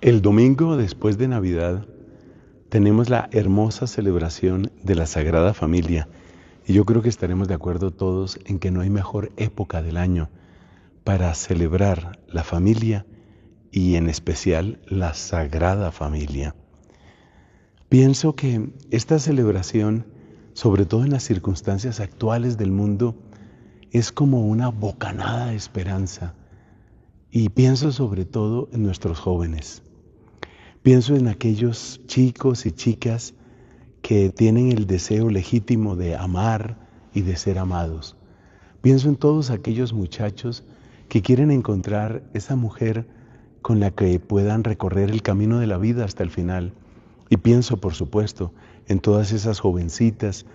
El domingo después de Navidad tenemos la hermosa celebración de la Sagrada Familia y yo creo que estaremos de acuerdo todos en que no hay mejor época del año para celebrar la familia y en especial la Sagrada Familia. Pienso que esta celebración, sobre todo en las circunstancias actuales del mundo, es como una bocanada de esperanza y pienso sobre todo en nuestros jóvenes. Pienso en aquellos chicos y chicas que tienen el deseo legítimo de amar y de ser amados. Pienso en todos aquellos muchachos que quieren encontrar esa mujer con la que puedan recorrer el camino de la vida hasta el final. Y pienso, por supuesto, en todas esas jovencitas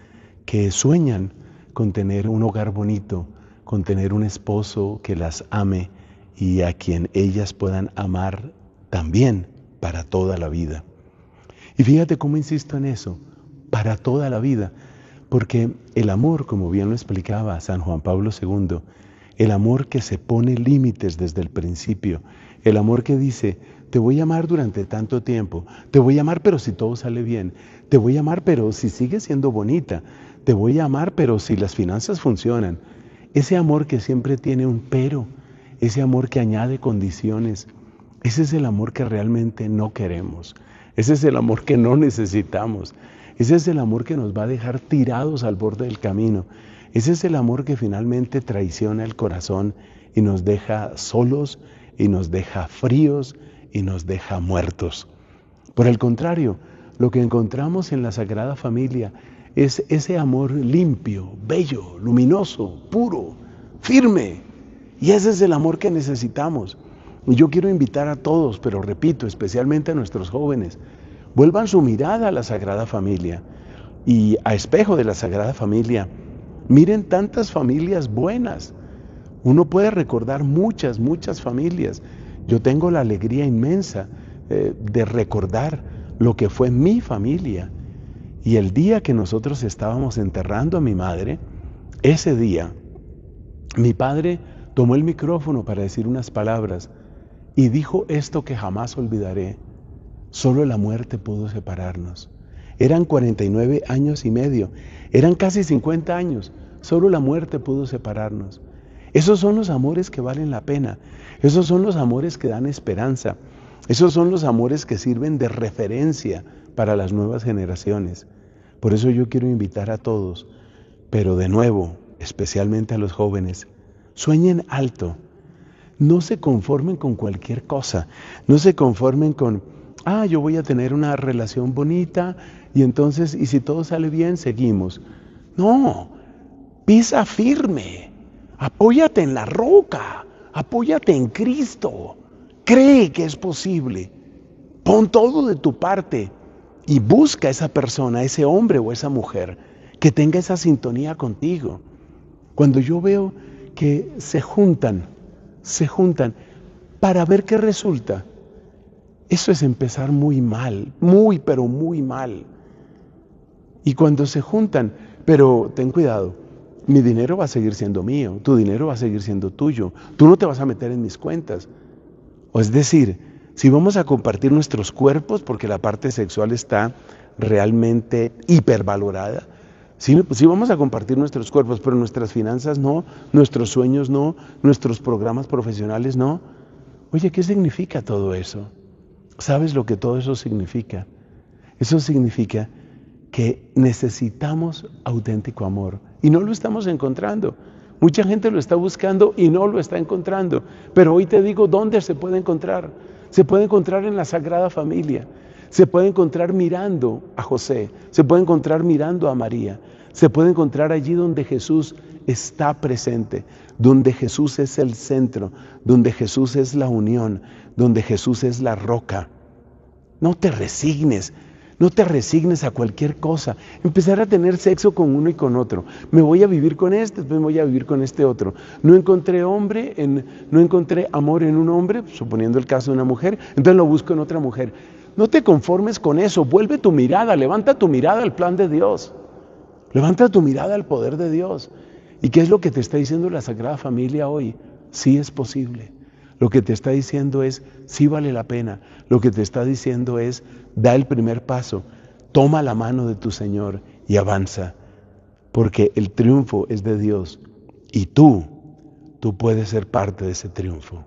que sueñan con tener un hogar bonito, con tener un esposo que las ame y a quien ellas puedan amar también para toda la vida. Y fíjate cómo insisto en eso, para toda la vida, porque el amor, como bien lo explicaba San Juan Pablo II, el amor que se pone límites desde el principio, el amor que dice, te voy a amar durante tanto tiempo, te voy a amar pero si todo sale bien, te voy a amar pero si sigues siendo bonita, te voy a amar pero si las finanzas funcionan. Ese amor que siempre tiene un pero, ese amor que añade condiciones, ese es el amor que realmente no queremos. Ese es el amor que no necesitamos. Ese es el amor que nos va a dejar tirados al borde del camino. Ese es el amor que finalmente traiciona el corazón y nos deja solos y nos deja fríos y nos deja muertos. Por el contrario, lo que encontramos en la Sagrada Familia es ese amor limpio, bello, luminoso, puro, firme. Y ese es el amor que necesitamos. Y yo quiero invitar a todos, pero repito, especialmente a nuestros jóvenes, vuelvan su mirada a la Sagrada Familia y a espejo de la Sagrada Familia. Miren tantas familias buenas. Uno puede recordar muchas familias. Yo tengo la alegría inmensa de recordar lo que fue mi familia. Y el día que nosotros estábamos enterrando a mi madre, ese día, mi padre tomó el micrófono para decir unas palabras y dijo esto que jamás olvidaré: solo la muerte pudo separarnos. Eran 49 años y medio, eran casi 50 años, solo la muerte pudo separarnos. Esos son los amores que valen la pena, esos son los amores que dan esperanza, esos son los amores que sirven de referencia para las nuevas generaciones. Por eso yo quiero invitar a todos, pero de nuevo, especialmente a los jóvenes, sueñen alto. No se conformen con cualquier cosa, no se conformen con, yo voy a tener una relación bonita y entonces, y si todo sale bien, seguimos. No, pisa firme, apóyate en la roca, apóyate en Cristo, cree que es posible, pon todo de tu parte y busca a esa persona, ese hombre o esa mujer que tenga esa sintonía contigo. Cuando yo veo que se juntan para ver qué resulta, eso es empezar muy mal, pero muy mal. Y cuando se juntan, pero ten cuidado, mi dinero va a seguir siendo mío, tu dinero va a seguir siendo tuyo, tú no te vas a meter en mis cuentas. O es decir, si vamos a compartir nuestros cuerpos, porque la parte sexual está realmente hipervalorada, si vamos a compartir nuestros cuerpos, pero nuestras finanzas no, nuestros sueños no, nuestros programas profesionales no. Oye, ¿qué significa todo eso? ¿Sabes lo que todo eso significa? Eso significa que necesitamos auténtico amor y no lo estamos encontrando. Mucha gente lo está buscando y no lo está encontrando. Pero hoy te digo dónde se puede encontrar. Se puede encontrar en la Sagrada Familia. Se puede encontrar mirando a José. Se puede encontrar mirando a María. Se puede encontrar allí donde Jesús está presente, donde Jesús es el centro, donde Jesús es la unión, donde Jesús es la roca. No te resignes. No te resignes a cualquier cosa. Empezar a tener sexo con uno y con otro. Me voy a vivir con este, después me voy a vivir con este otro. No encontré amor en un hombre, suponiendo el caso de una mujer, entonces lo busco en otra mujer. No te conformes con eso. Vuelve tu mirada, levanta tu mirada al plan de Dios. Levanta tu mirada al poder de Dios. ¿Y qué es lo que te está diciendo la Sagrada Familia hoy? Sí es posible. Lo que te está diciendo es, sí vale la pena. Lo que te está diciendo es, da el primer paso, toma la mano de tu Señor y avanza. Porque el triunfo es de Dios y tú puedes ser parte de ese triunfo.